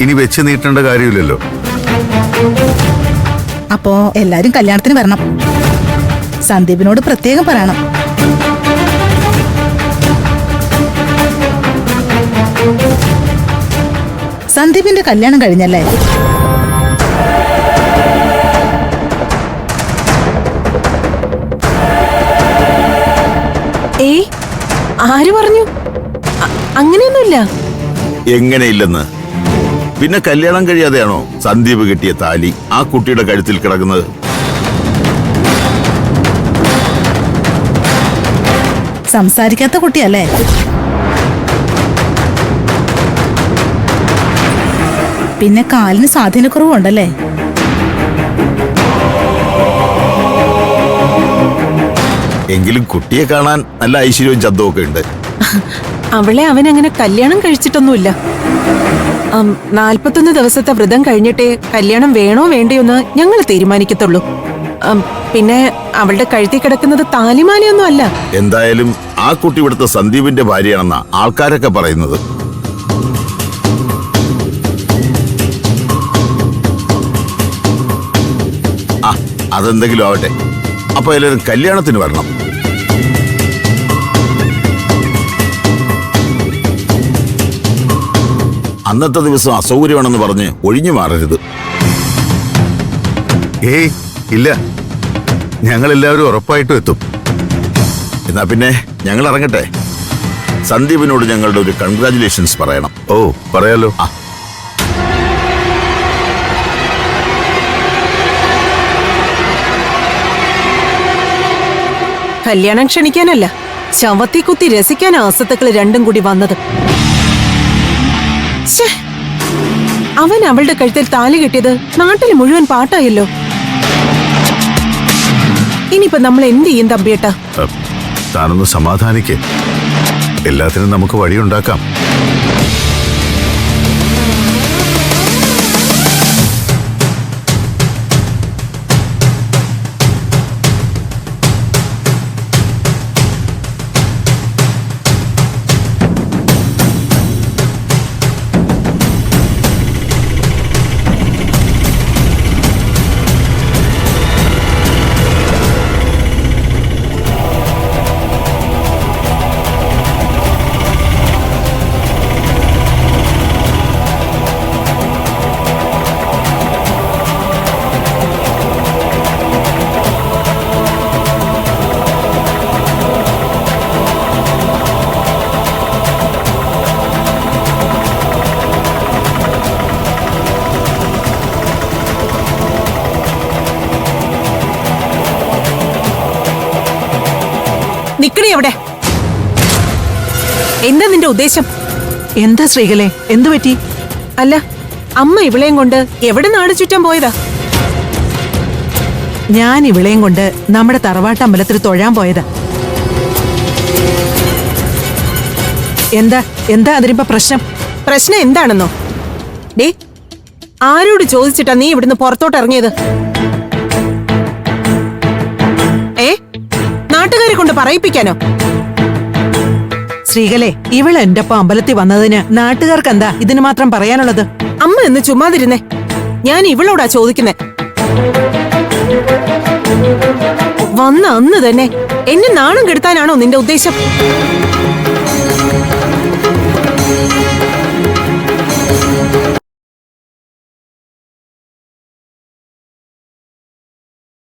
ഇനി വെച്ച് നീട്ടേണ്ട കാര്യമില്ലല്ലോ. അപ്പോ എല്ലാരും കല്യാണത്തിന് വരണം. സന്ദീപിനോട് പ്രത്യേകം പറയണം. സന്ദീപിന്റെ കല്യാണം കഴിഞ്ഞല്ലേ? ഏയ്, ആര് പറഞ്ഞു? അങ്ങനെയൊന്നുമില്ല. എങ്ങനെയില്ലെന്ന്? പിന്നെ കല്യാണം കഴിയാതെയാണോ സന്ദീപ് കിട്ടിയ താലി ആ കുട്ടിയുടെ കഴുത്തിൽ കിടക്കുന്നത്? സംസാരിക്കാത്ത കുട്ടിയല്ലേ? പിന്നെ കാലിന് സ്വാധീനക്കുറവുണ്ടല്ലേ? എങ്കിലും കുട്ടിയെ കാണാൻ നല്ല ഐശ്വര്യവും ചന്തവും ഒക്കെ ഉണ്ട്. അവളെ അവനങ്ങനെ കല്യാണം കഴിച്ചിട്ടൊന്നുമില്ല. 41 ദിവസത്തെ വ്രതം കഴിഞ്ഞിട്ടേ കല്യാണം വേണോ വേണ്ടയോന്ന് ഞങ്ങൾ തീരുമാനിക്കത്തുള്ളൂ. പിന്നെ അവളുടെ കഴുത്തി കിടക്കുന്നത് താലിമാലയൊന്നും അല്ല. എന്തായാലും ആ കുട്ടി ഇവിടുത്തെ സന്ദീപിന്റെ ഭാര്യയാണെന്നാ ആൾക്കാരൊക്കെ പറയുന്നത്. അതെന്തെങ്കിലും ആവട്ടെ. അപ്പൊ എല്ലാവരും കല്യാണത്തിന് വരണം. അന്നത്തെ ദിവസം അസൗകര്യമാണെന്ന് പറഞ്ഞ് ഒഴിഞ്ഞു മാറരുത്. ഏയ് ഇല്ല, ഞങ്ങളെല്ലാവരും ഉറപ്പായിട്ടും എത്തും. എന്നാ പിന്നെ ഞങ്ങൾ ഇറങ്ങട്ടെ. സന്ദീപിനോട് ഞങ്ങളുടെ ഒരു കൺഗ്രാറ്റുലേഷൻസ് പറയണം. ഓ പറയാലോ. കല്യാണം ക്ഷണിക്കാനല്ല, ശവത്തി കുത്തി രസിക്കാൻ ആസത്തുക്കൾ രണ്ടും കൂടി വന്നത്. അവൻ അവളുടെ കഴുത്തിൽ താലി കെട്ടിയത് നാട്ടിൽ മുഴുവൻ പാട്ടായല്ലോ. ഇനിയിപ്പോ നമ്മൾ എന്ത് ചെയ്യും തമ്പിയേട്ടാ? താനൊന്ന് സമാധാനിക്കേ. എല്ലാത്തിനും നമുക്ക് വഴിയുണ്ടാക്കാം. നിക്കണേ അവിടെ. എന്താ നിന്റെ ഉദ്ദേശം? എന്താ ശ്രീകലേ, എന്തു പറ്റി? അല്ല, അമ്മ ഇവളെയും കൊണ്ട് എവിടെ നാട് ചുറ്റാൻ പോയതാ? ഞാൻ ഇവളെയും കൊണ്ട് നമ്മുടെ തറവാട്ടമ്പലത്തിൽ തൊഴാൻ പോയതാ. എന്താ എന്താ അതിനിപ്പോ പ്രശ്നം? പ്രശ്നം എന്താണെന്നോ? ഡേ, ആരോട് ചോദിച്ചിട്ടാ നീ ഇവിടുന്ന് പുറത്തോട്ട് ഇറങ്ങിയത്? നാട്ടുകാരെ കൊണ്ട് പറയിപ്പിക്കാനോ? ശ്രീകലേ, ഇവൾ എന്റെ ഒപ്പം അമ്പലത്തിൽ വന്നതിന് നാട്ടുകാർക്ക് എന്താ ഇതിന് മാത്രം പറയാനുള്ളത്? അമ്മ എന്ന് ചുമ്മാതിരുന്നേ. ഞാൻ ഇവളോടാ ചോദിക്കുന്നേ. വന്ന അന്ന് തന്നെ എന്നെ നാണം കെടുത്താനാണോ നിന്റെ ഉദ്ദേശം?